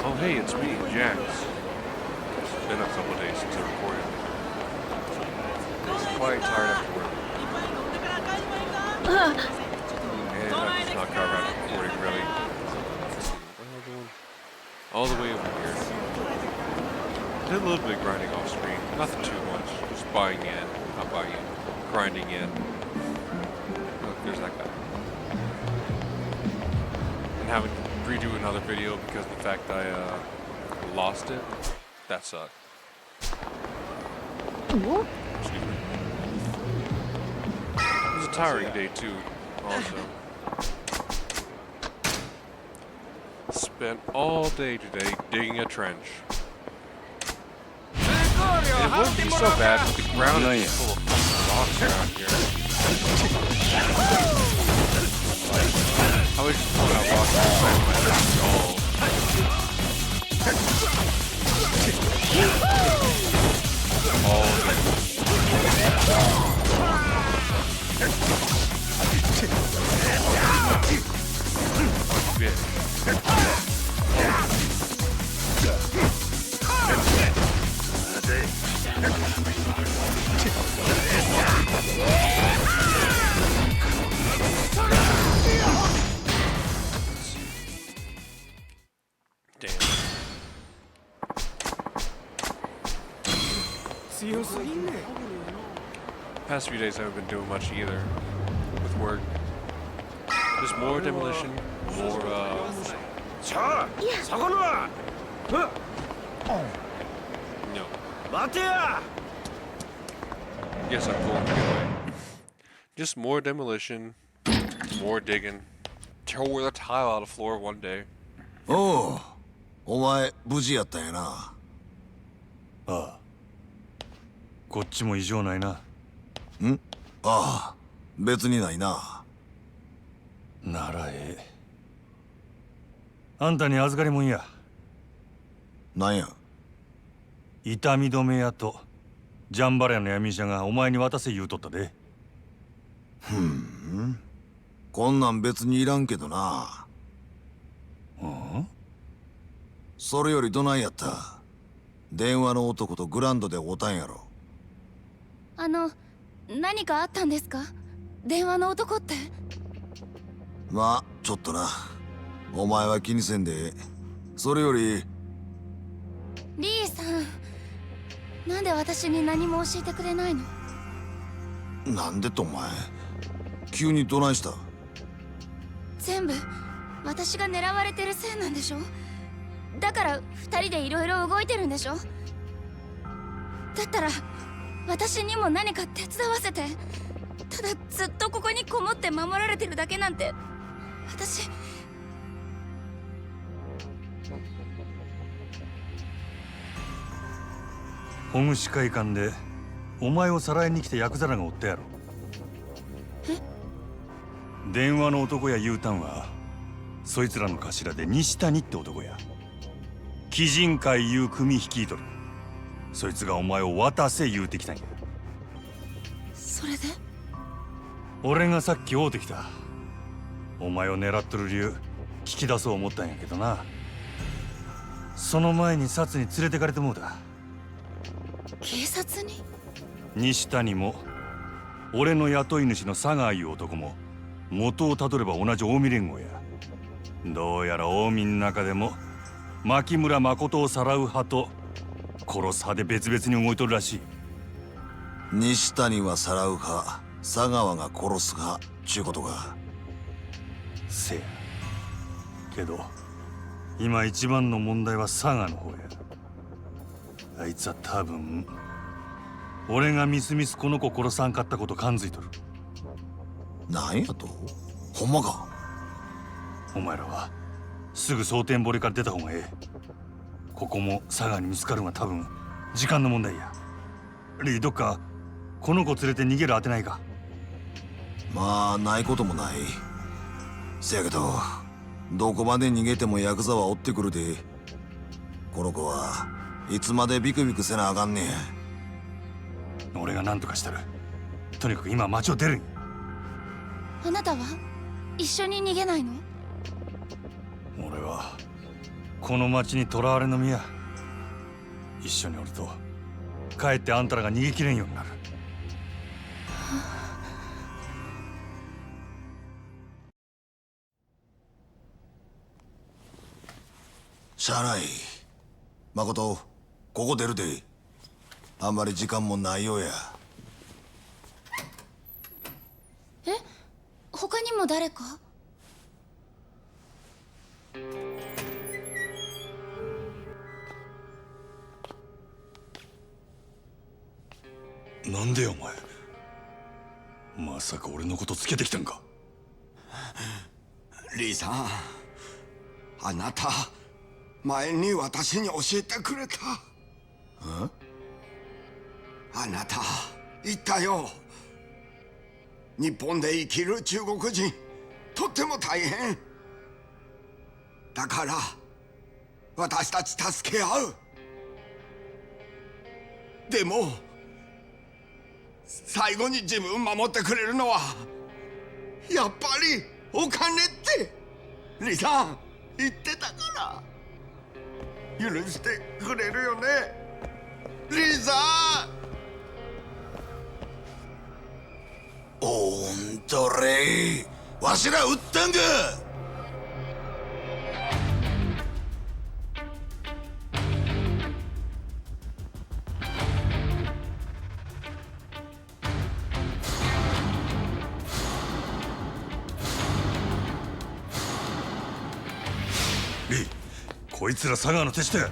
Oh hey, it's me, Jacs. It's been a couple days since I recorded. I'm quite tired after work. And I'm just not got around to recording really. Let's see, where am I going? All the way over here. I did a little bit of grinding off screen. Nothing too much. Just grinding in. Look, there's that guy. And having to redo another video because of the fact I lost it. That sucked. Excuse me. It was a tiring day too, also. Spent all day today digging a trench. And it wouldn't be so bad if the ground is full of fucking rocks around here. I was just pulling out rocks inside my skull. All day. Oh, shit. Damn. Past few days I haven't been doing much either with work. Just more demolition, more 자, 사과는 no. 마태야. Yes, I'm going to get away. Just more demolition, more digging. Tore the tile out of the floor one day. おう、お前無事やったんやな。ああ、こっちも異常ないな。ん？ああ、別にないな。ならええ。あんたに預かりもんや。なんや。痛み止め屋とジャンバラヤの闇医者がお前に渡せ言うとったで。こんなん別にいらんけどな。うん？それよりどないやった。電話の男とグランドで会うたんやろ。何かあったんですか？電話の男って。まあちょっとな。お前は気にせんで。それよりリーさん、なんで私に何も教えてくれないの？なんでとお前急にどないした。全部私が狙われてるせいなんでしょ？だから二人でいろいろ動いてるんでしょ？だったら私にも何か手伝わせて。ただずっとここにこもって守られてるだけなんて私。保護司会館でお前をさらいに来たヤクザらがおったやろ。え？電話の男や U ターンはそいつらの頭で西谷って男や。鬼人会いう組率いとる。そいつがお前を渡せ言うてきたんや。それで？俺がさっき会うてきた。お前を狙っとる理由聞き出そう思ったんやけどな。その前にサツに連れてかれてもうた。警察に？西谷も俺の雇い主の佐川いう男も元をたどれば同じ近江連合や。どうやら近江の中でも牧村誠をさらう派と殺す派で別々に動いとるらしい。西谷はさらう派、佐川が殺す派ちゅうことか。せやけど今一番の問題は佐賀の方や。あいつは多分俺がみすみすこの子殺さんかったこと感づいとる。なんやと？ほんまか？お前らはすぐ蒼天堀から出た方がええ。ここも佐賀に見つかるのは多分時間の問題や。リーどっかこの子連れて逃げる当てないか？まあないこともない。せやけどどこまで逃げてもヤクザは追ってくるで。この子はいつまでビクビクせなあかんねん。俺が何とかしたる。とにかく今町を出るん。あなたは一緒に逃げないの？俺はこの町に囚われの身や。一緒におるとかえってあんたらが逃げきれんようになる。しゃあない。誠、ここ出るで。あんまり時間もないようや。え、他にも誰か？なんでよお前。まさか俺のことつけてきたんか。リーさん、あなた前に私に教えてくれた。あなた言ったよ。日本で生きる中国人とっても大変だから私たち助け合う。でも最後に自分守ってくれるのはやっぱりお金ってリさん言ってたから。許してくれるよねリさん。おんとれ、わしら撃ったんか。リー、こいつら佐川の手下や。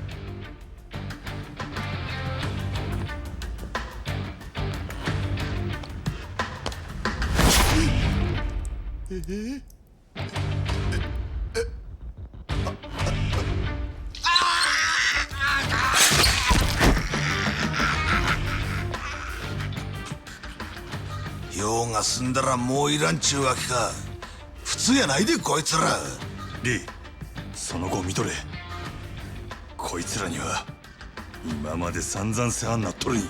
用が済んだらもういらんちゅうわけか。普通やないでこいつら。リー、その後を見とれ。こいつらには今まで散々世話になっとるんや。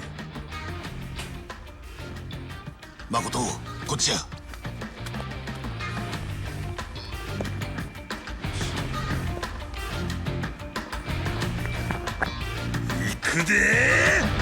誠、こっちや。行くでー。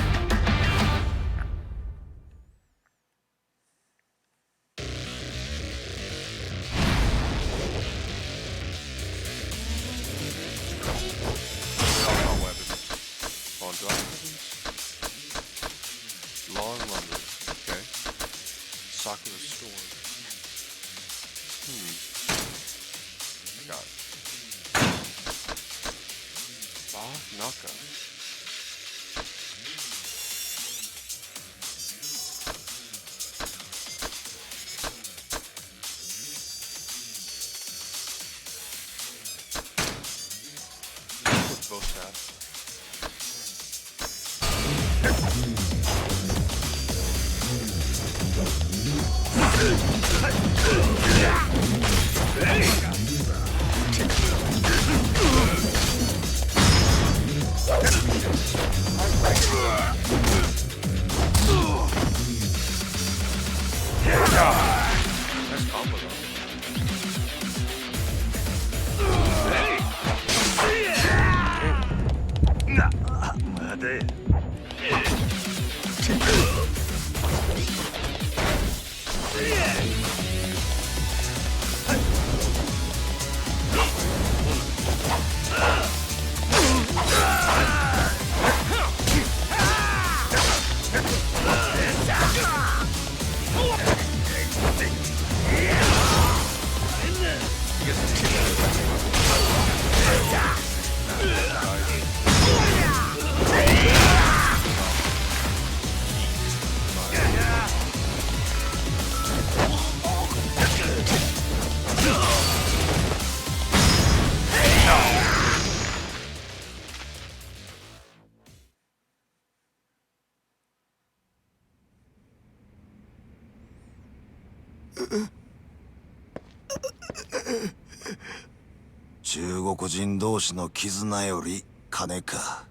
中国人同士の絆より金か。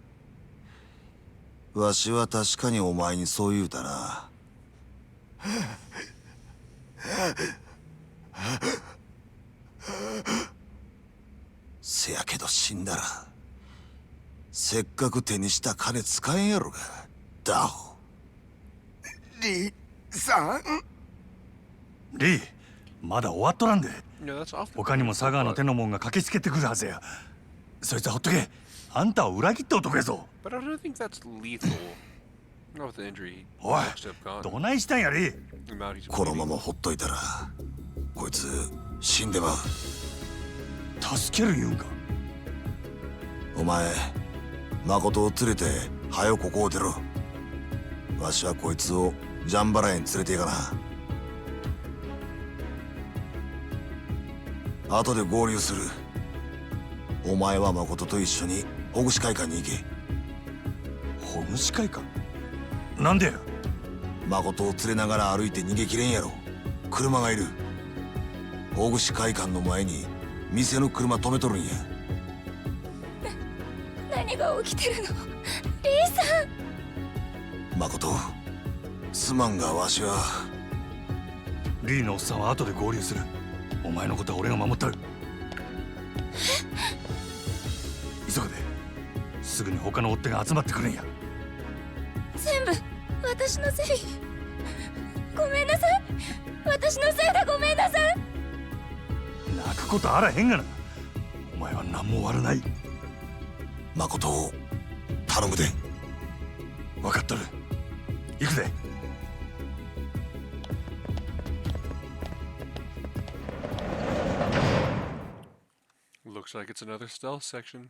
わしは確かにお前にそう言うたな。せやけど死んだらせっかく手にした金使えんやろが。ダホ。リさん。リー、まだ終わっとらんで。 Yeah, that's awful. 他にも佐川の手の者が駆けつけてくるはずや。そいつはほっとけ。あんたを裏切った男やぞ。 But I don't think that's lethal. Not with the injury. おい、 Must have gone. どないしたんやリー。 The amount he's この bleeding. ままほっといたらこいつ死んでまう。助ける言うんか。お前誠を連れて早よここを出ろ。わしはこいつをジャンバラへに連れて行かな。後で合流する。お前は誠と一緒にほぐし会館に行け。ほぐし会か。なんでや。誠を連れながら歩いて逃げきれんやろ。車がいる。ほぐし会館の前に店の車止めとるんや。何が起きてるの？リーさん。誠、すまんがわしは。リーのおっさんは後で合流する。お前のことは俺が守ったる。急ぐで。すぐに他の追っ手が集まってくるんや。全部私のせい。ごめんなさい。私のせいでごめんなさい。泣くことあらへんがな。お前は何も悪ない。誠を頼むで。分かっとる。行くぜ。Looks like it's another stealth section.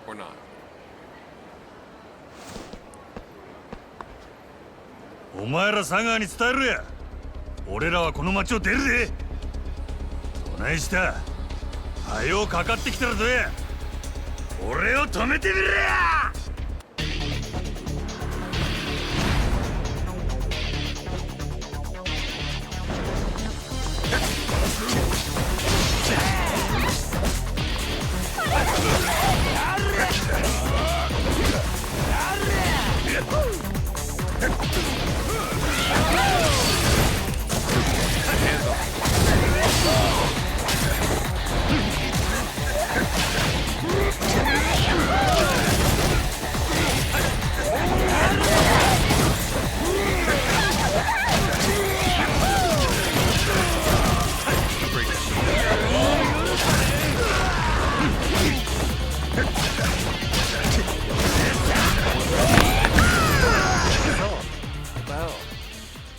Or not. お前ら佐川に伝えるや。俺らはこの町を出るで。どないした。はようかかってきたらどうや。俺を止めてみろや。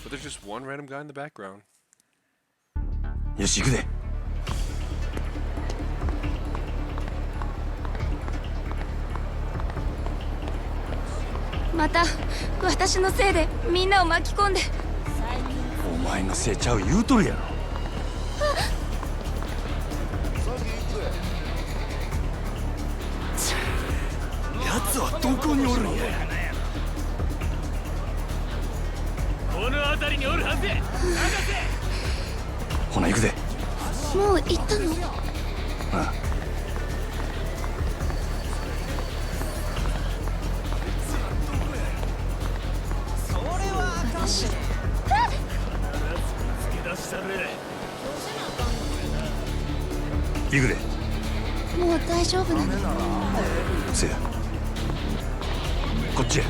But there's just one random guy in the background. よし行くで。また私のせいでみんなを巻き込んで。お前のせいちゃう言うとるやろ。奴はどこにおるんや。この辺りにおるはずや。ほな行くで。もう行ったの？ああ。私。行くで。もう大丈夫なの？せや。こっちや。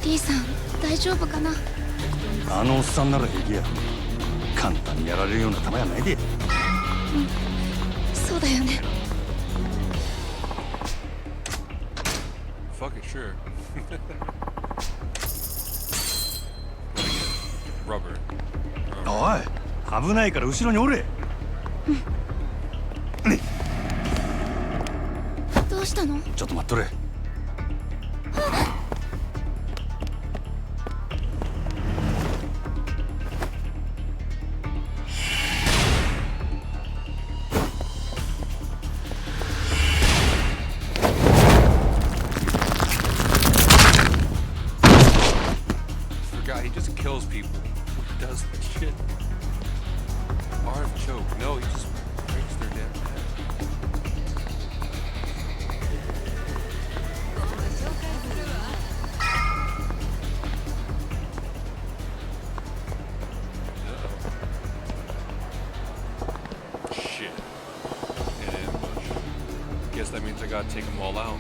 リーさん大丈夫かな？あのおっさんなら平気や。簡単にやられるような玉やないで。そうだよね。Fuck it, sure. Rubber. おい、危ないから後ろにおれ。どうしたの？ちょっと待っとれ。Forgot he just kills people. He does that shit. Arm choke. No, he just breaks their damn head. guess that means I gotta take them all out.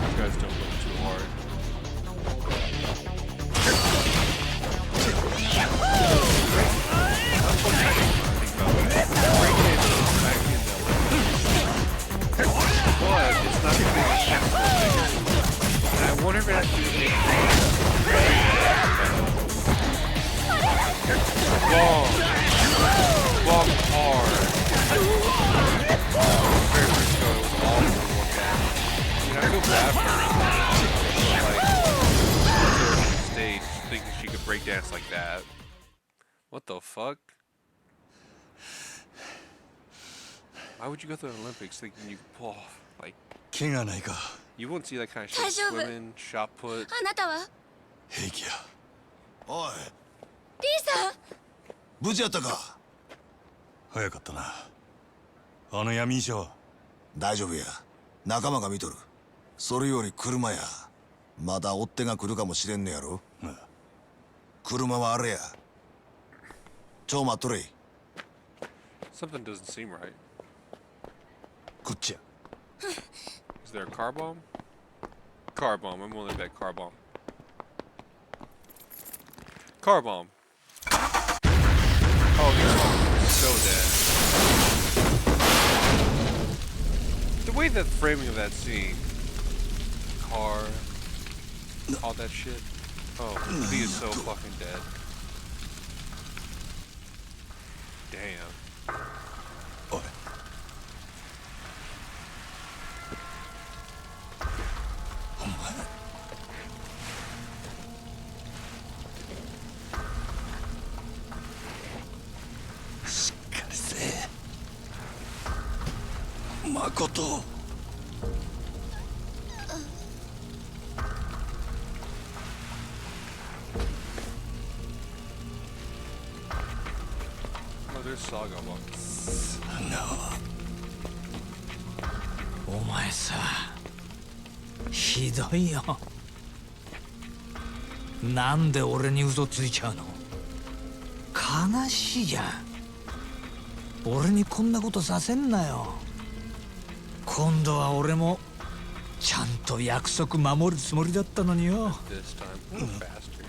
You guys don't look too hard. But it's not gonna be a technical thing. And I wonder if it actually long hard. Very much so, it was awful to look at. I mean, I feel bad for her. Like, on stage thinking she could break dance like that. What the fuck? Why would you go to the Olympics thinking you could pull off? Like, 怪我ないか you won't see that kind of shit. 大丈夫。 Swimming, shot put. あなたは平気やおいリーさん。無事やったか。早かったなあの闇医者は大丈夫や仲間が見とる。それより車やまだ追っ手が来るかもしれんねやろ。車はあれや。ちょ待っとれ。 Something doesn't seem right. こっちや Is there a car bomb? Car bomb. I'm willing to bet car bomb. Car bomb. Oh, he's so dead. The way that framing of that scene, car, all that shit. Oh, he is so fucking dead. Damn. おいお前しっかりせえ誠 Oh, there's Saga one. お前さひどいよなんで俺に嘘ついちゃうの悲しいじゃん俺にこんなことさせんなよ今度は俺もちゃんと約束守るつもりだったのによ This time. What a bastard.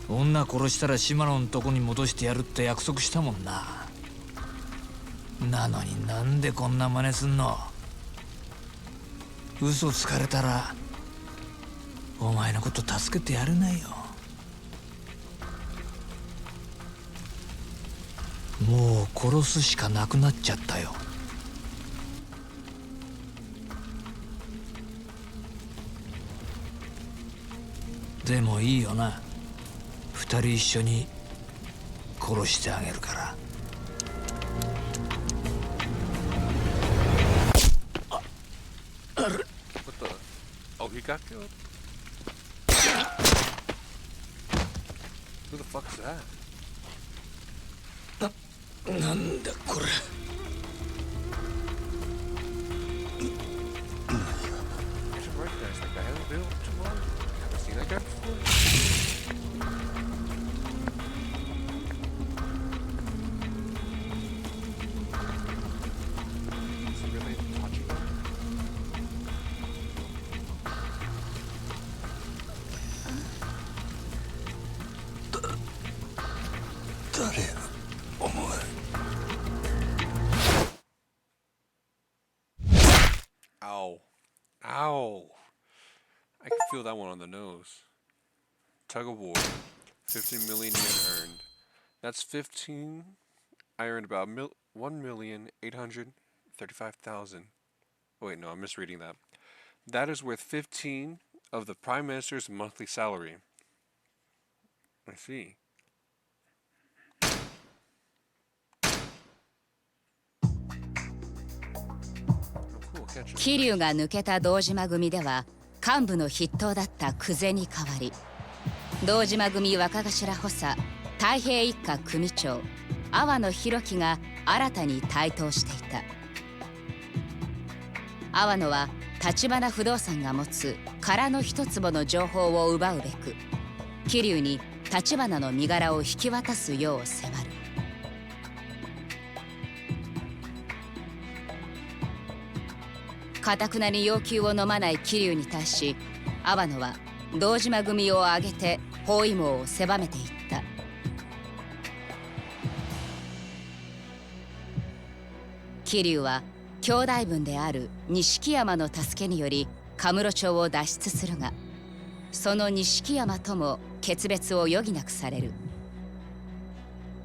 女殺したら島野のとこに戻してやるって約束したもんななのになんでこんな真似すんの嘘つかれたらお前のこと助けてやれないよもう殺すしかなくなっちゃったよでもいいよな二人一緒に殺してあげるから What the? Oh, he got killed? Who the fuck is that? なんだこれ I should recognize that guy. Hasn't been too long. Haven't seen that guy before. Is he really touching him? 誰やお前 Ow. Ow. I can feel that one on the nose. Tug of war. 15 million yen earned. That's 15. I earned about 1,835,000. Wait, no, I'm misreading that. That is worth 15 of the Prime Minister's monthly salary. I see. Oh, cool. Catch it. 桐生が抜けた堂島組では幹部の筆頭だった久世に代わり堂島組若頭補佐太平一家組長阿波野弘樹が新たに台頭していた阿波野は橘不動産が持つ空の一坪の情報を奪うべく桐生に橘の身柄を引き渡すよう迫る頑くなに要求を飲まない桐生に対し、阿波野は堂島組を挙げて包囲網を狭めていった。桐生は兄弟分である錦山の助けによりカムロ町を脱出するが、その錦山とも決別を余儀なくされる。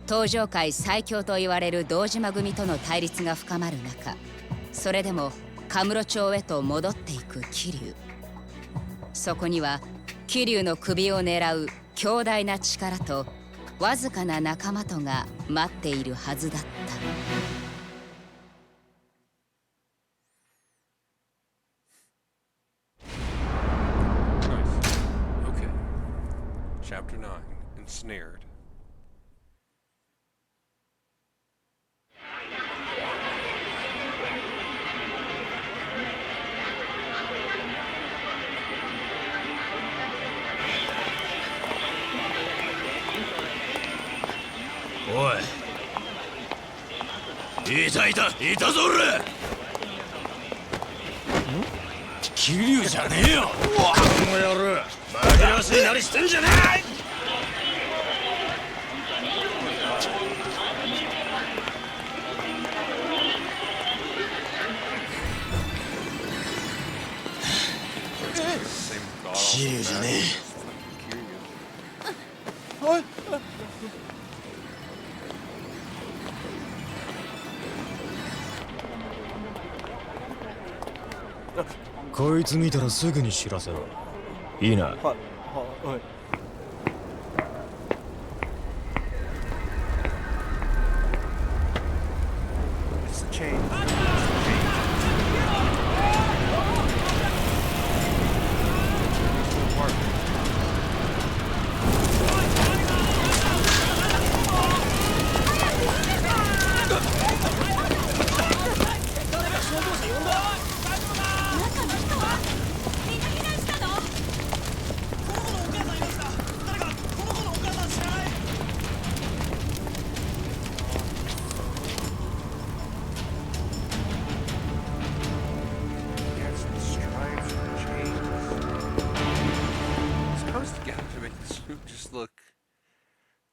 東上界最強と言われる堂島組との対立が深まる中、それでもカムロ町へと戻っていく桐生。そこには桐生の首を狙う強大な力とわずかな仲間とが待っているはずだった。Chapter 9 Ensnared. Oi! いたぞ俺！桐生じゃねえよ！この野郎！紛らわしいなりしてんじゃねえ！桐生じゃねえ。こいつ見たらすぐに知らせろ。いいな。はい。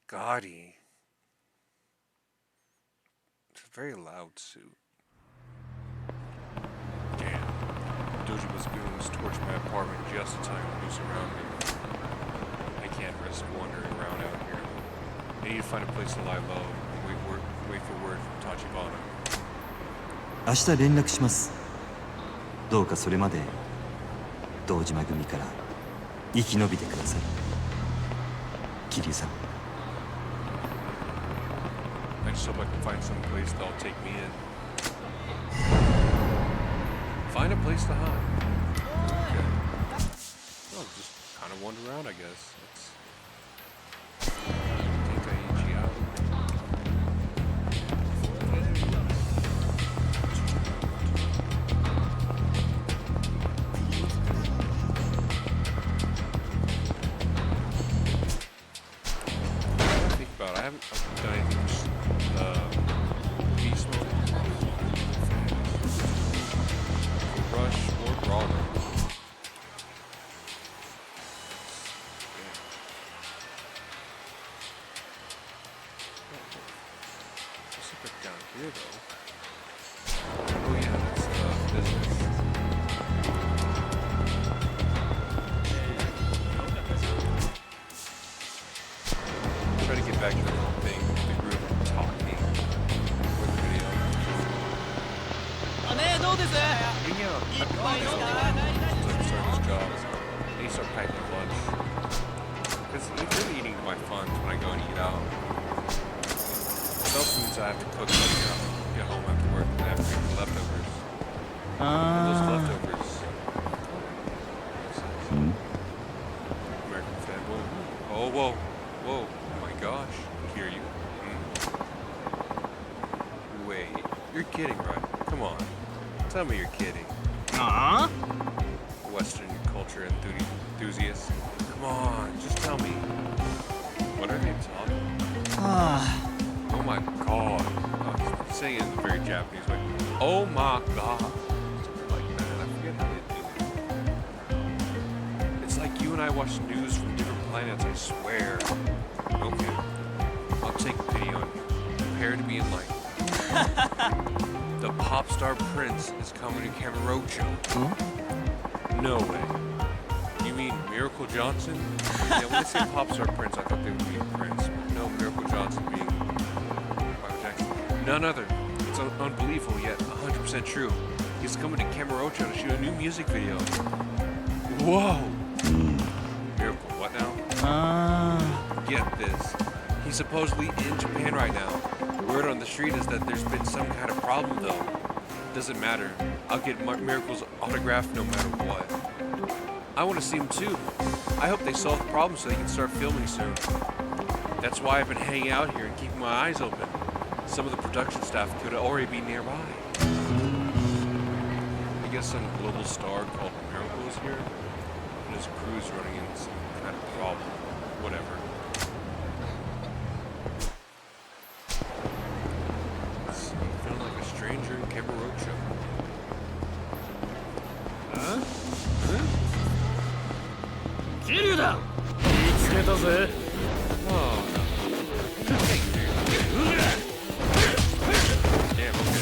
Gaudy. It's a very loud suit. Damn. Dojima's goons torched my apartment just in time to do surround me. I can't risk wandering around out here. I need to find a place to lie low and wait for word from Tachibana. 明日連絡します。どうかそれまで堂島組から生き延びてください。桐生さん。I just hope I can find some place that'll take me in. Find a place to hide. Okay. Well, just kind of wander around, I guess. Let's take Aichi out. Think about it. I haven't done anything. Beast mode, rush or brawler. Let's look down here though. Oh yeah, that's business. Try to get back to the thing, the group talking. I need to start packing lunch. Because it's really eating my funds when I go and eat out. It also means I have to cook when I get home after work and I have to make the leftovers. And those leftovers. American family. Oh, whoa. Whoa. Oh my gosh. I hear you. Wait. You're kidding, right? Come on. Tell me you're kidding. Western culture enthusiast. Come on, just tell me. What are they talking? Oh my god. He's saying it in a very Japanese way. Oh my god. Something like that. I You and I watch news from different planets, I swear. Okay. I'll take pity on you. Prepare to be enlightened. The pop star prince is coming to Kamurocho. No way. You mean Miracle Johnson? Yeah, when they say pop star prince, I thought they would be a prince. No, Miracle Johnson being Michael Jackson. None other. It's unbelievable yet 100% true. He's coming to Kamurocho to shoot a new music video. Whoa! Miracle, what now? Get this. He's supposedly in Japan right now. Word on the street is that there's been some kind of problem though. Doesn't matter. I'll get Miracle's autograph no matter what. I want to see him too. I hope they solve the problem so they can start filming soon. That's why I've been hanging out here and keeping my eyes open. Some of the production staff could already be nearby. I guess some global star called Miracle is here. And his crew's running into some kind of problem. Whatever. So, feeling like a stranger in Kamurocho. Huh? 桐生だ。見つけたぜ。 Oh, no. Damn, okay.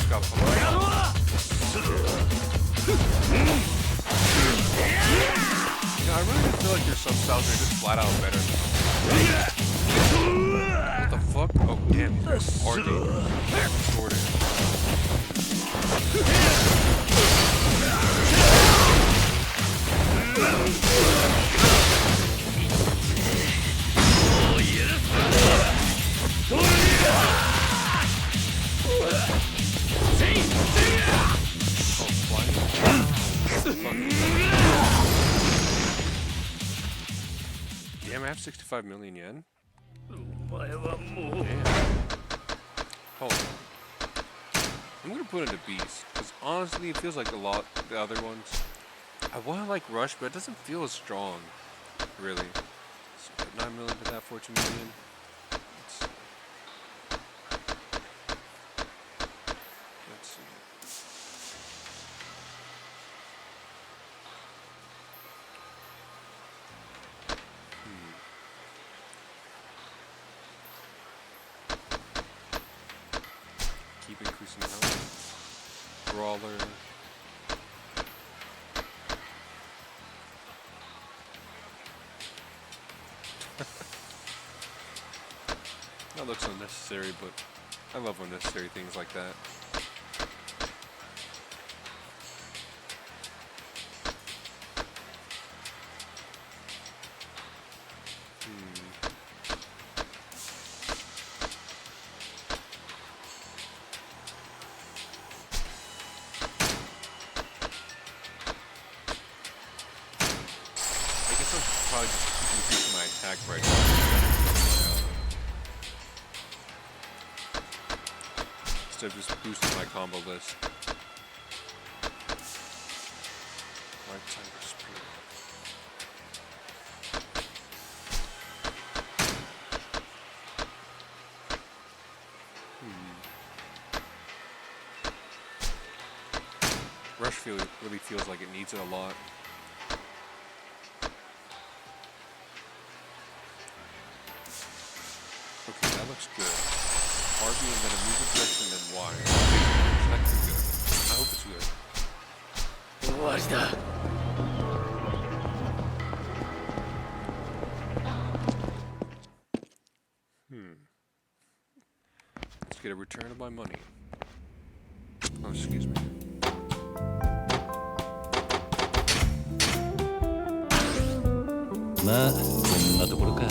Got I really feel like your sub-styles are just flat out better. What the fuck? Oh, damn, these guys are distorted. Damn, I have 65 million yen? Damn. Hold on. I'm gonna put it into Beast, because honestly it feels like a lot of the other ones. I wanna like Rush, but it doesn't feel as strong, really. So put 9 million to that, 14 million. Let's see. Keep increasing health. Brawler. That looks unnecessary, but I love unnecessary things like that. Probably just keep increasing my attack right now. Instead of just boosting my combo list. Lifetime speed. Rush really feels like it needs it a lot. Okay, that looks good. RB and then a music direction and then Y. That could be good. I hope it's good. 終わりだ。 Let's get a return of my money. Oh, excuse me. まあこんなところか。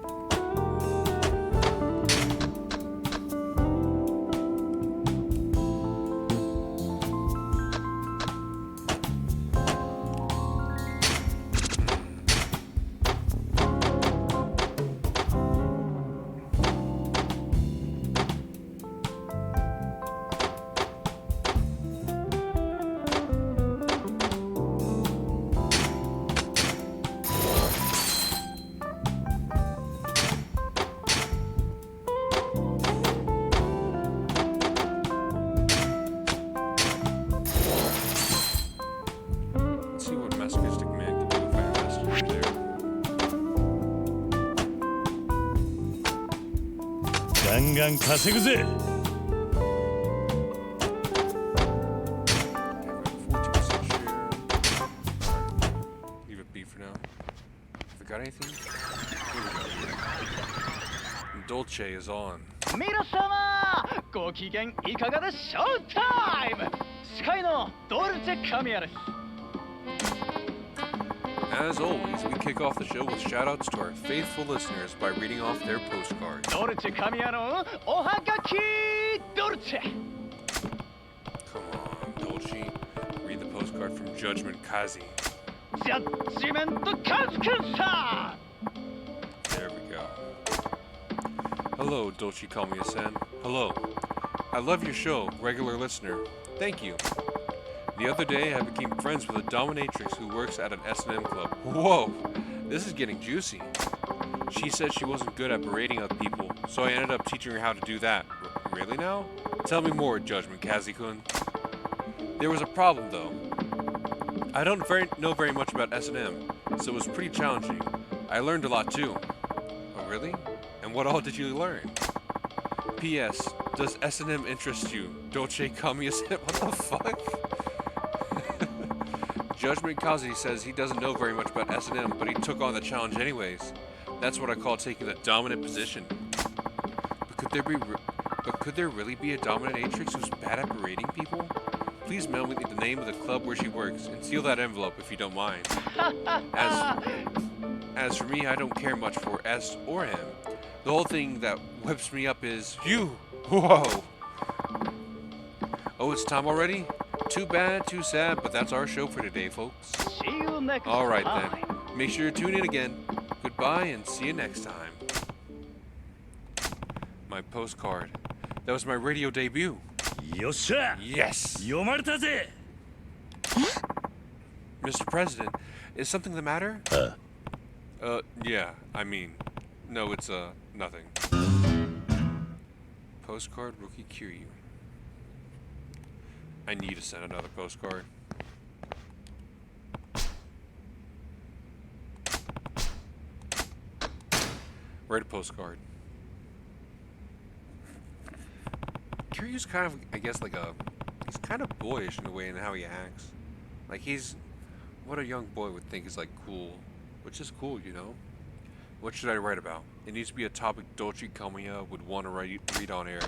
I ガンガン稼ぐぜ。 14% share. Alright. Leave it be for now. Forgot anything? Here we go. Dolce is on. 皆様ご機嫌いかがでショータイム司会のドルチェ・カミヤです As always, we kick off the show with shoutouts to our faithful listeners by reading off their postcards. ドルチェ・カミヤのおはがきドルチェ Come on, Dolce. Read the postcard from Judgment Kazi. ジャッジメントカズくんさ There we go. Hello, Dolce Kamiya-san. Hello. I love your show, regular listener. Thank you. The other day, I became friends with a dominatrix who works at an S&M club. Whoa, this is getting juicy. She said she wasn't good at berating other people, so I ended up teaching her how to do that. Really now? Tell me more, Judgment Kazi-kun. There was a problem, though. I don't know very much about S&M, so it was pretty challenging. I learned a lot, too. Oh, really? And what all did you learn? P.S. Does S&M interest you? Dolce Kamiya-san? What the fuck? Judgment Kazi says he doesn't know very much about S&M, but he took on the challenge anyways. That's what I call taking the dominant position. But could there really be a dominatrix who's bad at berating people? Please mail me the name of the club where she works and seal that envelope if you don't mind. As for me, I don't care much for S or M. The whole thing that whips me up is you. Whoa. Oh, it's time already? Too bad, too sad, but that's our show for today, folks. See you next Alright time. then. Make sure to tune in again. Goodbye and see you next time. My postcard. That was my radio debut. よっしゃ Yes! 読まれたぜ Mr. President, is something the matter? Yeah, I mean, no, it's, nothing. Postcard Rookie Kiryu. I need to send another postcard. Write a postcard. Kiryu's kind of, I guess, like he's kind of boyish in a way in how he acts. Like, he's what a young boy would think is, like, cool. Which is cool, you know? What should I write about? It needs to be a topic Dolce Kamiya would want to read on air.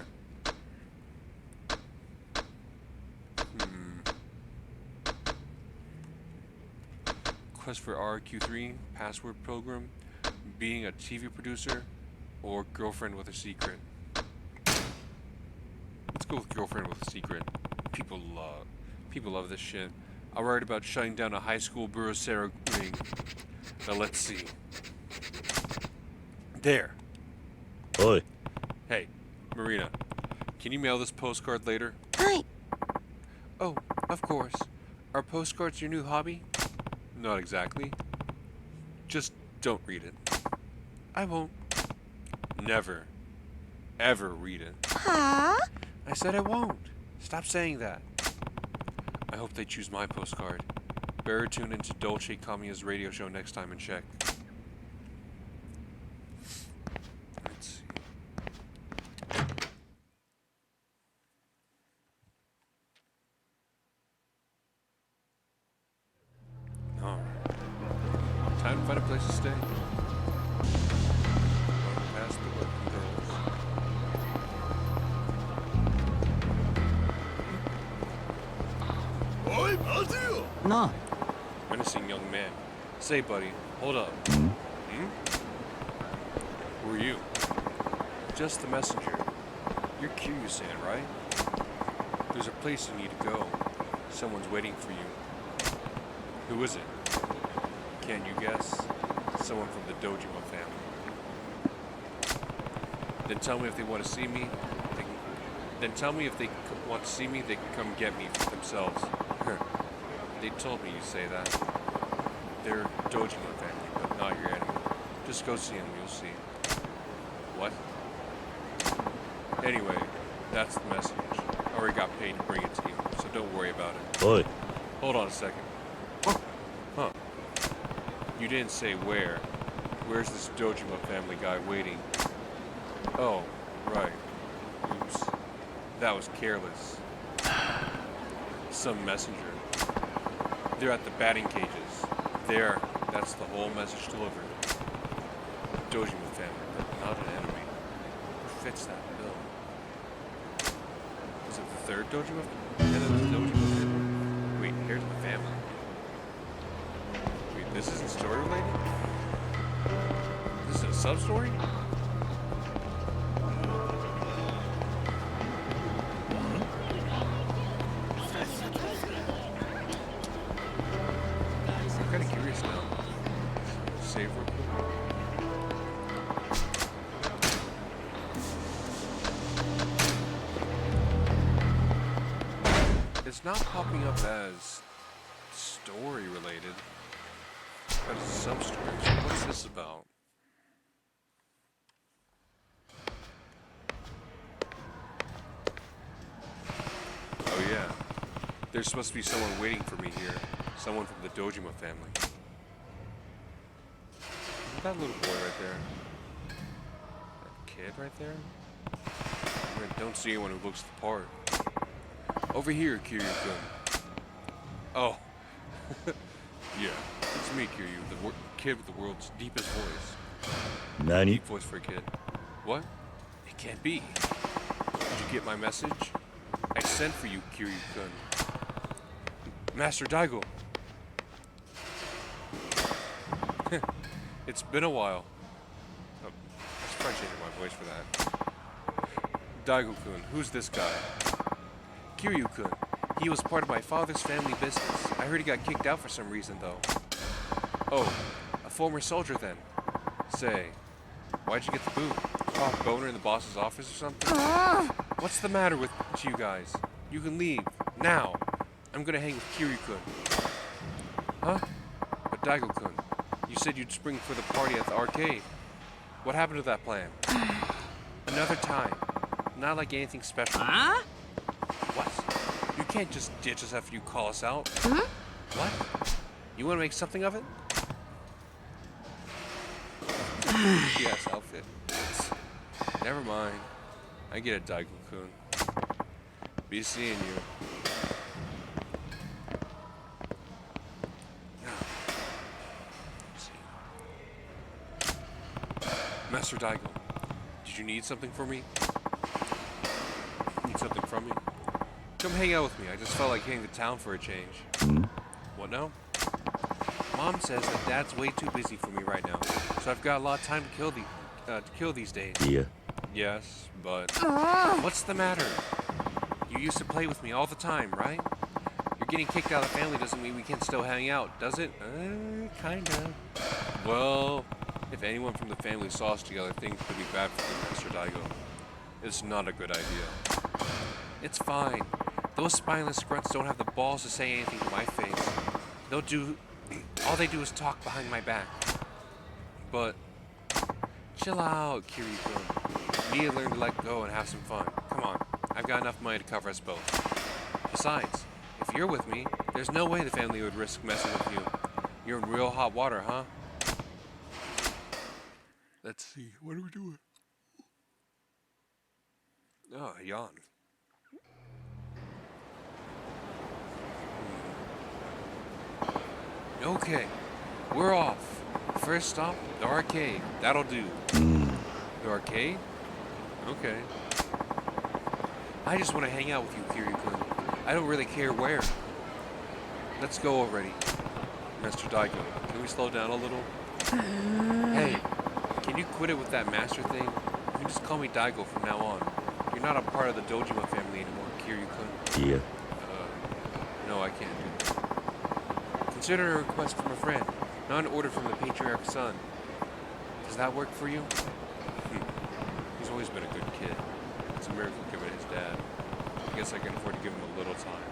Quest for RQ3, password program, being a TV producer, or girlfriend with a secret. Let's go with girlfriend with a secret. People love this shit. I'll write about shutting down a high school Burusera ring. Now let's see. There. Oi. Hey, Marina, can you mail this postcard later? Hi. Oh, of course. Are postcards your new hobby? Not exactly. Just don't read it. I won't. Never. Ever read it. Huh? I said I won't. Stop saying that. I hope they choose my postcard. Better tune into Dolce Kamiya's radio show next time and check. Let's see. Alright. Time to find a place to stay. Going past the working girls. Oi, 待てよ なあ Menacing young man. Say, buddy, hold up. Hmm? Who are you? Just the messenger. You're Kiryu-san, right? There's a place you need to go. Someone's waiting for you. Who is it? Can't you guess? Someone from the Dojima family. Then tell me if they want to see me. They can come get me themselves. They told me you'd say that. They're Dojima family, but not your enemy. Just go see them, you'll see. What? Anyway, that's the message. I already got paid to bring it to you, so don't worry about it. Oi. Hold on a second. Huh. You didn't say where. Where's this Dojima family guy waiting? Oh, Right. Oops. That was careless. Some messenger. They're at the batting cages. There. That's the whole message delivered. Dojima family, but not an enemy. Who fits that bill? Is it the third Dojima? Yeah, that's the Dojima family. Wait, here's the family. Wait, this isn't story related? This is a sub-story? I'm kind of curious now. Save real quick. It's not popping up as story related, but it's a sub-story. So what's this about? Oh yeah, there's supposed to be someone waiting for me here. Someone from the Dojima family. That little boy right there. That kid right there. I don't see anyone who looks the part. Over here, Kiryu-kun. Oh. Yeah, it's me, Kiryu, the kid with the world's deepest voice. Nani? Deep voice for a kid. What? It can't be. Did you get my message? I sent for you, Kiryu-kun. Master Daigo. It's been a while. Oh, I should probably change my voice for that. Daigo-kun, who's this guy? Kiryu-kun. He was part of my father's family business. I heard he got kicked out for some reason, though. Oh, a former soldier then. Say, why'd you get the boot? Pop boner in the boss's office or something? What's the matter with you guys? You can leave, now. I'm gonna hang with Kiryu-kun. Huh? But Daigo-kun, you said you'd spring for the party at the arcade. What happened to that plan? Another time. Not like anything special. Huh? What? You can't just ditch us after you call us out. What? You want to make something of it? Yes, outfit. Never mind. I get it, Daigo-kun. Be seeing you. Master Daigo, did you need something for me? Need something from me? Come hang out with me. I just felt like hitting the town for a change. What now? Mom says that Dad's way too busy for me right now, so I've got a lot of time to kill these days. Yeah. Yes, but what's the matter? You used to play with me all the time, right? You're getting kicked out of the family doesn't mean we can still hang out, does it? Kinda. Well, if anyone from the family saw us together, things could be bad for you, Master Daigo. It's not a good idea. It's fine. Those spineless grunts don't have the balls to say anything to my face. All they do is talk behind my back. But, chill out, Kiryu-kun. You need to learn to let go and have some fun. Come on, I've got enough money to cover us both. Besides, if you're with me, there's no way the family would risk messing with you. You're in real hot water, huh? Let's see, what are we doing? Oh, yawn. Okay, we're off. First stop, the arcade. That'll do. The arcade? Okay. I just want to hang out with you, Kiryu-kun. I don't really care where. Let's go already. Master Daigo, can we slow down a little? Hey, can you quit it with that master thing? You can just call me Daigo from now on. You're not a part of the Dojima family anymore, Kiryu-kun. Yeah. No, I can't do that. Consider a request from a friend, not an order from the patriarch's son. Does that work for you? He's always been a good kid. It's a miracle given his dad. I guess I can afford to give him a little time.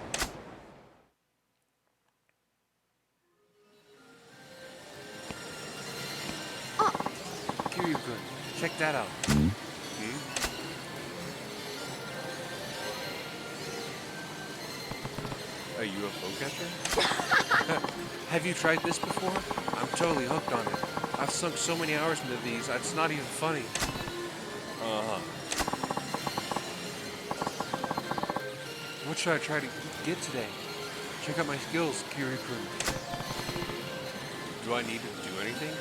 Kiryu-kun, check that out. A UFO catcher? Have you tried this before? I'm totally hooked on it. I've sunk so many hours into these, it's not even funny. What should I try to get today? Check out my skills, Kiryu-kun. Do I need to do anything?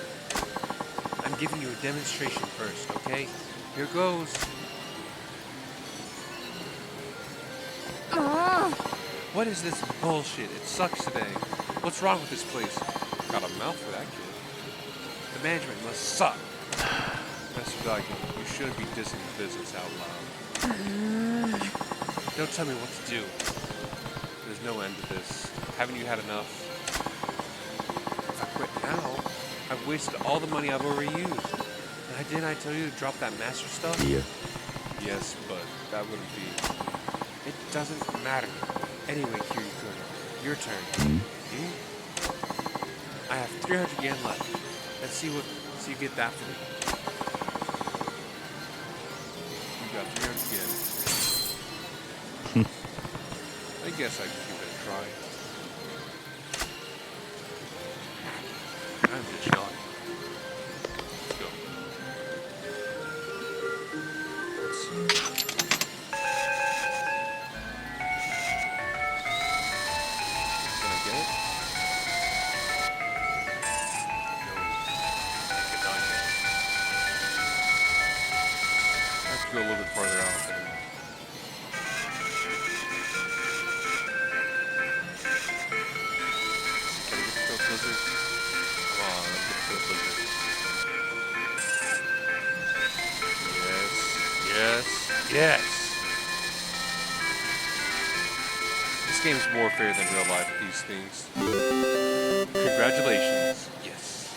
I'm giving you a demonstration first, okay? Here goes. What is this bullshit? It sucks today. What's wrong with this place? Got a mouth for that kid. The management must suck. Mr. Daigo, you shouldn't be dissing the business out loud. Don't tell me what to do. There's no end to this. Haven't you had enough? If I quit now, I've wasted all the money I've already used. And didn't I tell you to drop that master stuff? Yeah. Yes, but that wouldn't be... It doesn't matter. Anyway, Kiryu-kun, your turn. You? I have 300 yen left. Let's see you get that for me. You got 300 yen. I guess I can give it a try. I'm just young. Let's go. Let's see. Can I get it? No. I cannot get it. I have to go a little bit farther out. Yes! This game's more fair than real life with these things. Congratulations. Yes.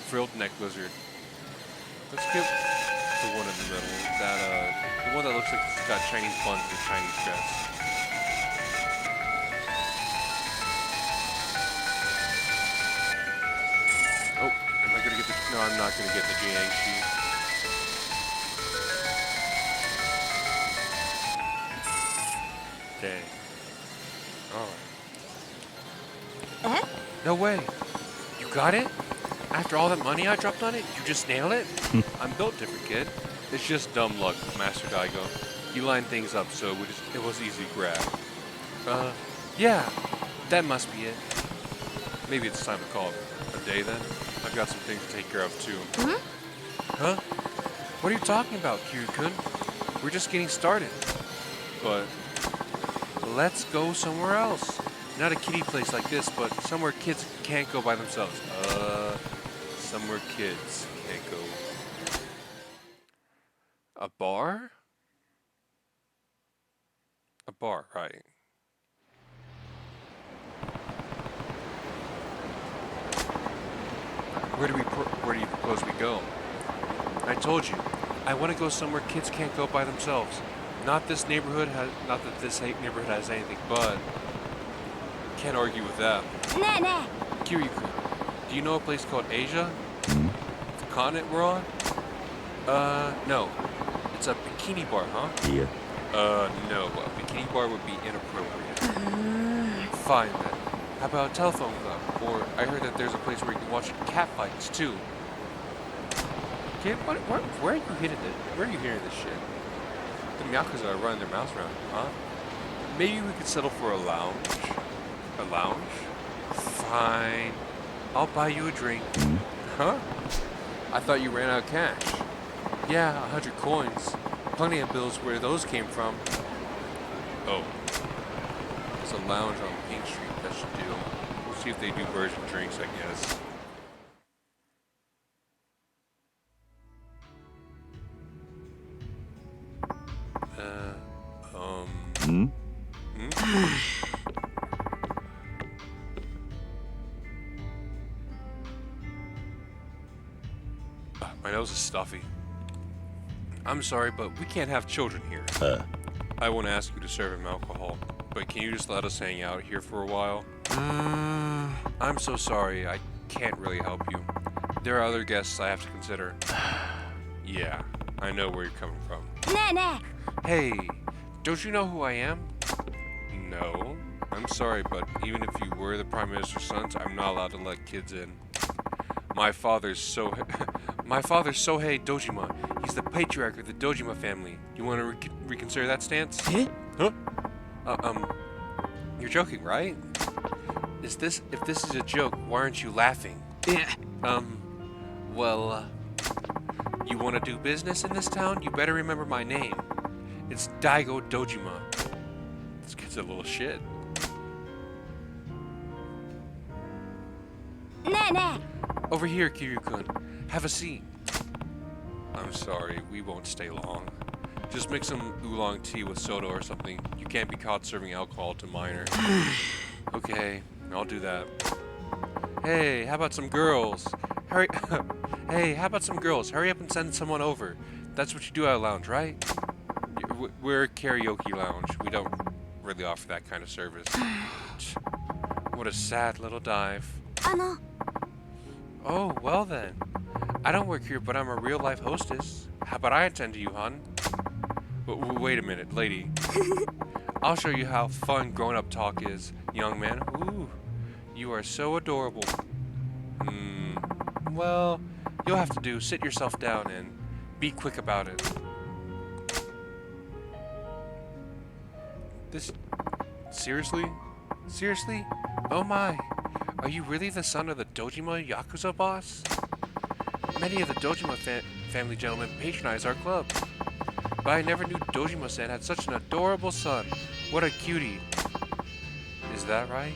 Frilled neck lizard. Let's get the one in the middle. The one that looks like it's got Chinese buns and a Chinese dress. Oh, am I gonna get the... No, I'm not gonna get the Jiangxi. Dang. Alright. No way. You got it? After all that money I dropped on it, you just nail it? I'm built different, kid. It's just dumb luck, Master Daigo. You lined things up so it was easy to grab. Yeah. That must be it. Maybe it's time to call it a day then. I've got some things to take care of too. Huh? What are you talking about, Kiryu-kun? We're just getting started. But... let's go somewhere else. Not a kiddie place like this, but somewhere kids can't go by themselves. Somewhere kids can't go. A bar? A bar, right. Where do you propose we go? I told you, I want to go somewhere kids can't go by themselves. Not that this neighborhood has anything, but can't argue with that. Kiryu-kun, do you know a place called Asia? The continent we're on? No. It's a bikini bar, huh? Yeah. No. A bikini bar would be inappropriate. Fine then. How about a telephone club? Or I heard that there's a place where you can watch cat fights too. Kid, where are you hearing this? Where are you hearing this shit? The Yakuza are running their mouths around, huh? Maybe we could settle for a lounge. A lounge? Fine. I'll buy you a drink. Huh? I thought you ran out of cash. Yeah, 100 coins. Plenty of bills where those came from. Oh. There's a lounge on Pink Street. That should do. We'll see if they do virgin drinks, I guess. My nose is stuffy. I'm sorry, but we can't have children here. I won't ask you to serve him alcohol, but can you just let us hang out here for a while? I'm so sorry, I can't really help you. There are other guests I have to consider. Yeah, I know where you're coming from. Hey, don't you know who I am? No. I'm sorry, but even if you were the Prime Minister's sons, I'm not allowed to let kids in. My father's Sohei Dojima. He's the patriarch of the Dojima family. You want to reconsider that stance? Huh? You're joking, right? If this is a joke, why aren't you laughing? Yeah. Well, you want to do business in this town? You better remember my name. It's Daigo Dojima. This kid's a little shit. ねえね Over here, Kiryu-kun. Have a seat. I'm sorry, we won't stay long. Just make some oolong tea with soda or something. You can't be caught serving alcohol to minors. Okay, I'll do that. Hey, how about some girls? Hurry. Hey, how about some girls? Hurry up and send someone over. That's what you do at a lounge, right? We're a karaoke lounge. We don't really offer that kind of service. What a sad little dive. え。Oh, well then. I don't work here, but I'm a real-life hostess. How about I attend to you, hon? Wait a minute, lady. I'll show you how fun grown-up talk is, young man. Ooh, you are so adorable. Well, you'll have to do. Sit yourself down and be quick about it. This... Seriously? Seriously? Oh my. Are you really the son of the Dojima Yakuza boss? Many of the Dojima family gentlemen patronize our club. But I never knew Dojima-san had such an adorable son. What a cutie. Is that right?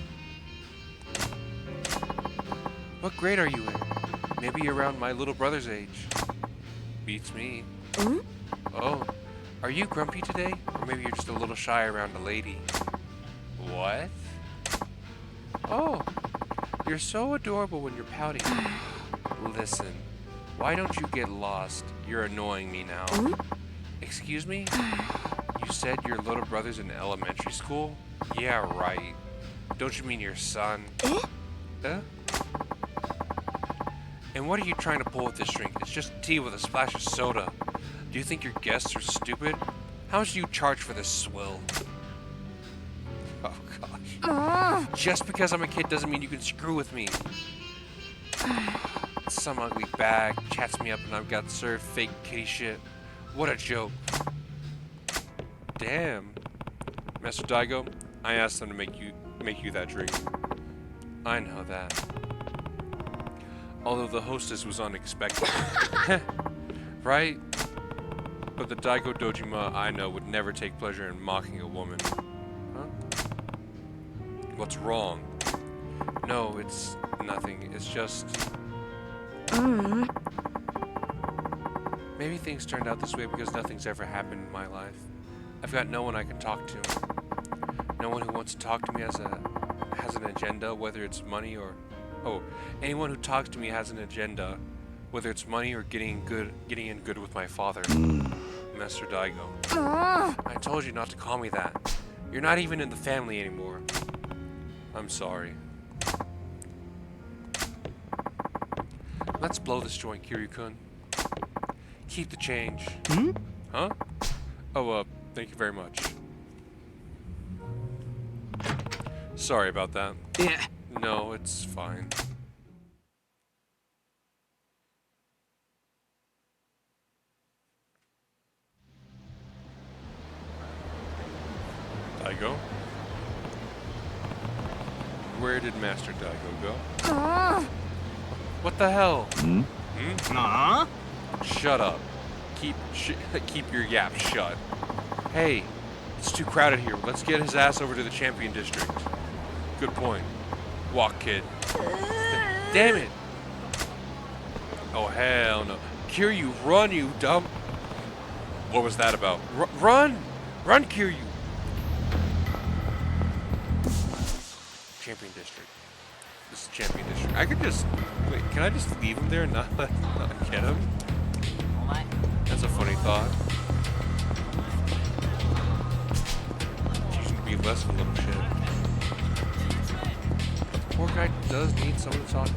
What grade are you in? Maybe you're around my little brother's age. Beats me. Oh, are you grumpy today? Or maybe you're just a little shy around a lady. What? Oh, you're so adorable when you're pouting. Listen, why don't you get lost? You're annoying me now. Excuse me? You said your little brother's in elementary school? Yeah, right. Don't you mean your son? Huh? And what are you trying to pull with this drink? It's just tea with a splash of soda. Do you think your guests are stupid? How much do you charge for this swill? Oh gosh. Just because I'm a kid doesn't mean you can screw with me. Some ugly bag chats me up and I've got served fake kitty shit. What a joke. Damn. Master Daigo, I asked them to make you that drink. I know that. Although the hostess was unexpected. Right? But the Daigo Dojima I know would never take pleasure in mocking a woman. Huh? What's wrong? No, it's nothing. It's just... Maybe things turned out this way because nothing's ever happened in my life. I've got no one I can talk to. No one who wants to talk to me has an agenda, whether it's money or... Oh, anyone who talks to me has an agenda, whether it's money or getting in good with my father. Master Daigo. I told you not to call me that. You're not even in the family anymore. I'm sorry. Let's blow this joint, Kiryu-kun. Keep the change. Huh? Oh, thank you very much. Sorry about that. Yeah. No, it's fine. Daigo? Where did Master Daigo go? What the hell? Shut up. Keep your yap shut. Hey, it's too crowded here. Let's get his ass over to the Champion District. Good point. Walk, kid. Damn it! Oh, hell no. Kiryu, run, you dumb... What was that about? Run! Run, Kiryu! Champion District. This is Champion District. I could just... Wait, can I just leave him there and not get him? That's a funny thought. Choosing to be less of a little shit. Poor guy does need someone to talk to.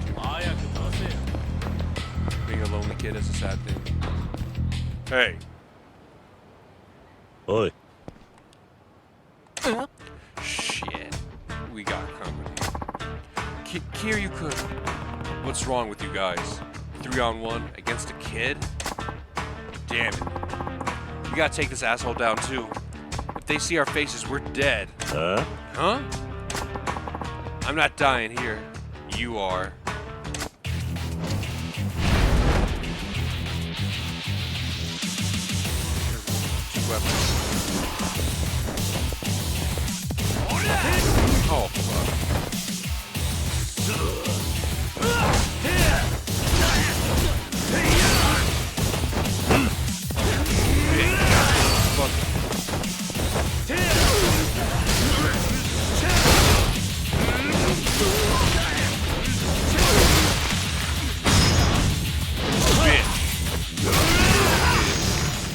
Being a lonely kid is a sad thing. Hey. Oi. Shit. We got company. Kiryu-kun. What's wrong with you guys? 3-on-1 against a kid? Damn it. We gotta take this asshole down too. If they see our faces, we're dead. Huh? Huh? I'm not dying here. You are. Two weapons. Oh, fuck.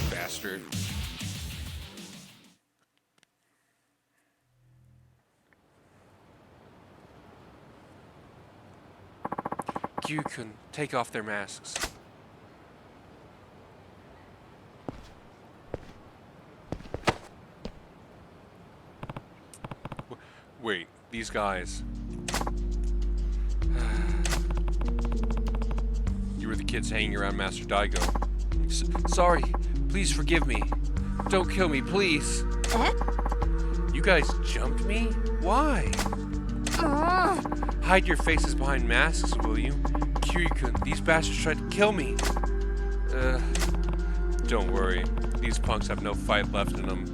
Bastard. Kiryu-kun, take off their masks. Wait, these guys. You were the kids hanging around Master Daigo. Sorry, please forgive me. Don't kill me, please. You guys jumped me? Why? Hide your faces behind masks, will you? Kiryu-kun, these bastards tried to kill me. Don't worry. These punks have no fight left in them.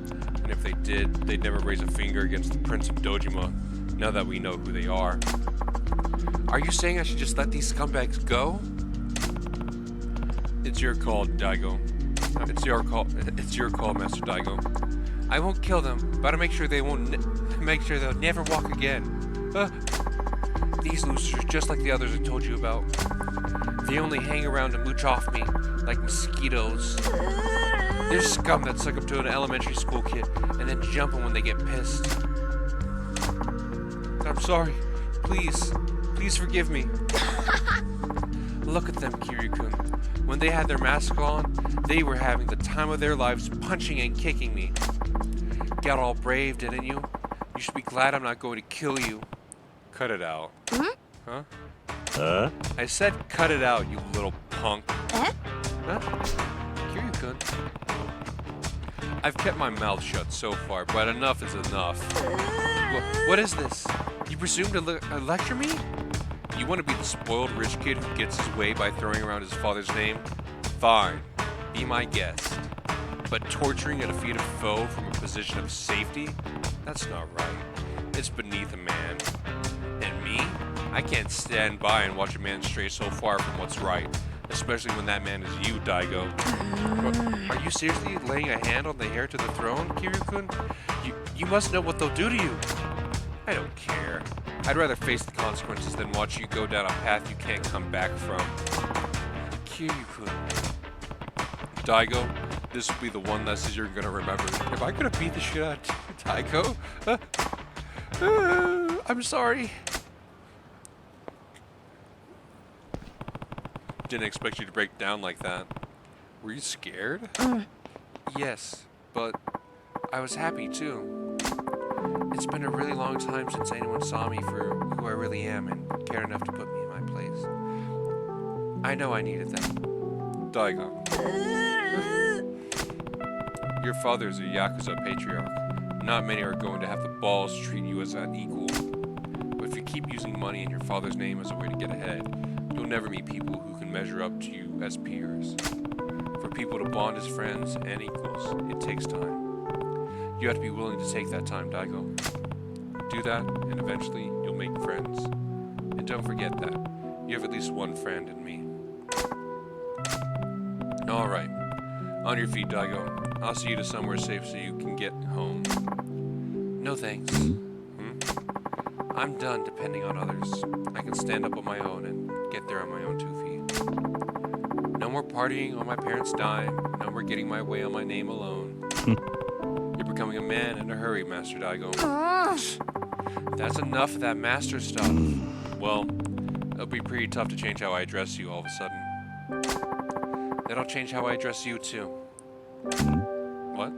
And if they did, they'd never raise a finger against the Prince of Dojima, now that we know who they are. Are you saying I should just let these scumbags go? It's your call, Daigo. It's your call, Master Daigo. I won't kill them, but I'll make sure they won't make sure they'll never walk again. These losers are just like the others I told you about. They only hang around to mooch off me like mosquitoes. They're scum that suck up to an elementary school kid and then jump them when they get pissed. I'm sorry. Please forgive me. Look at them, Kiryu-kun. When they had their mask on, they were having the time of their lives punching and kicking me. Got all brave, didn't you? You should be glad I'm not going to kill you. Cut it out. Huh? Huh? I said cut it out, you little punk. Huh? Kiryu-kun. I've kept my mouth shut so far, but enough is enough. What is this? You presume to lecture me? You want to be the spoiled rich kid who gets his way by throwing around his father's name? Fine. Be my guest. But torturing a defeated foe from a position of safety? That's not right. It's beneath a man. And me? I can't stand by and watch a man stray so far from what's right. Especially when that man is you, Daigo. Are you seriously laying a hand on the heir to the throne, Kiryu-kun? You must know what they'll do to you. I don't care. I'd rather face the consequences than watch you go down a path you can't come back from. Kiryu-kun. Daigo, this will be the one message you're gonna remember. If I could have beat the shit out of Daigo, I'm sorry. Didn't expect you to break down like that. Were you scared? Yes, but I was happy too. It's been a really long time since anyone saw me for who I really am and cared enough to put me in my place. I know I needed that. Daigo. Your father's a Yakuza patriarch. Not many are going to have the balls to treat you as an equal. But if you keep using money and your father's name as a way to get ahead, you'll never meet people who can measure up to you as peers. For people to bond as friends and equals, it takes time. You have to be willing to take that time, Daigo. Do that, and eventually you'll make friends. And don't forget that. You have at least one friend in me. Alright. On your feet, Daigo. I'll see you to somewhere safe so you can get home. No thanks. I'm done depending on others. I can stand up on my own and get there on my own 2 feet. No more partying on my parents' dime. No more getting my way on my name alone. You're becoming a man in a hurry, Master Daigo. That's enough of that master stuff. Well, it'll be pretty tough to change how I address you all of a sudden. That'll change how I address you too. What?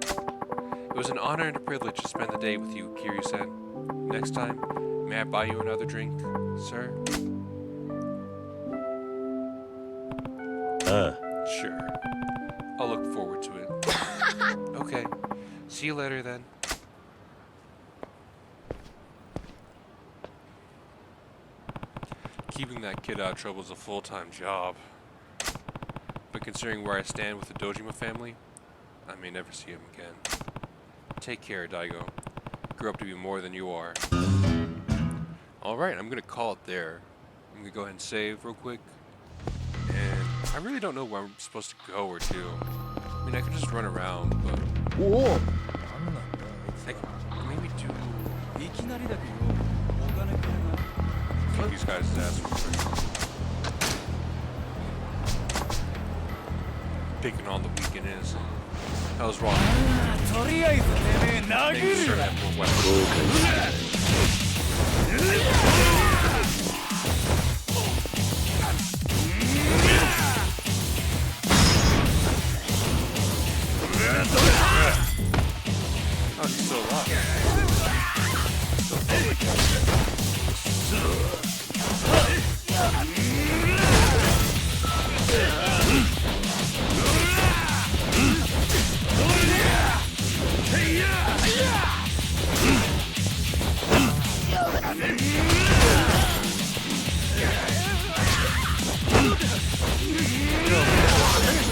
It was an honor and a privilege to spend the day with you, Kiryu-san. Next time, may I buy you another drink, sir? Sure. I'll look forward to it. Okay. See you later then. keeping that kid out of trouble is a full-time job. But considering where I stand with the Dojima family, I may never see him again. Take care, Daigo. Grow up to be more than you are. Alright, I'm gonna call it there. I'm gonna go ahead and save real quick. And I really don't know where I'm supposed to go or do. I mean, I could just run around, but... Whoa! I could maybe do... Kick these guys' ass real quick. Picking on the weak and innocent. I was wrong. Maybe start having more weapons. Oh, he's still alive.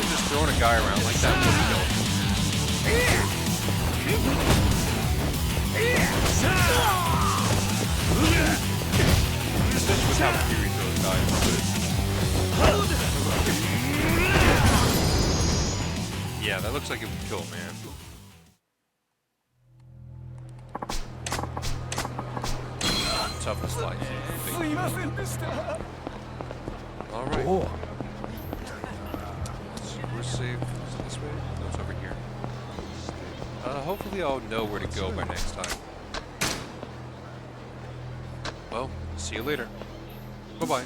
Just throwing a guy around like that wouldn't kill him. Especially with how Fury throws guys. Yeah, that looks like it would kill a man. Toughest life. Alright. Let's see, we're safe. Is it this way? No, it's over here. Hopefully I'll know where to go by next time. Well, see you later. Bye-bye.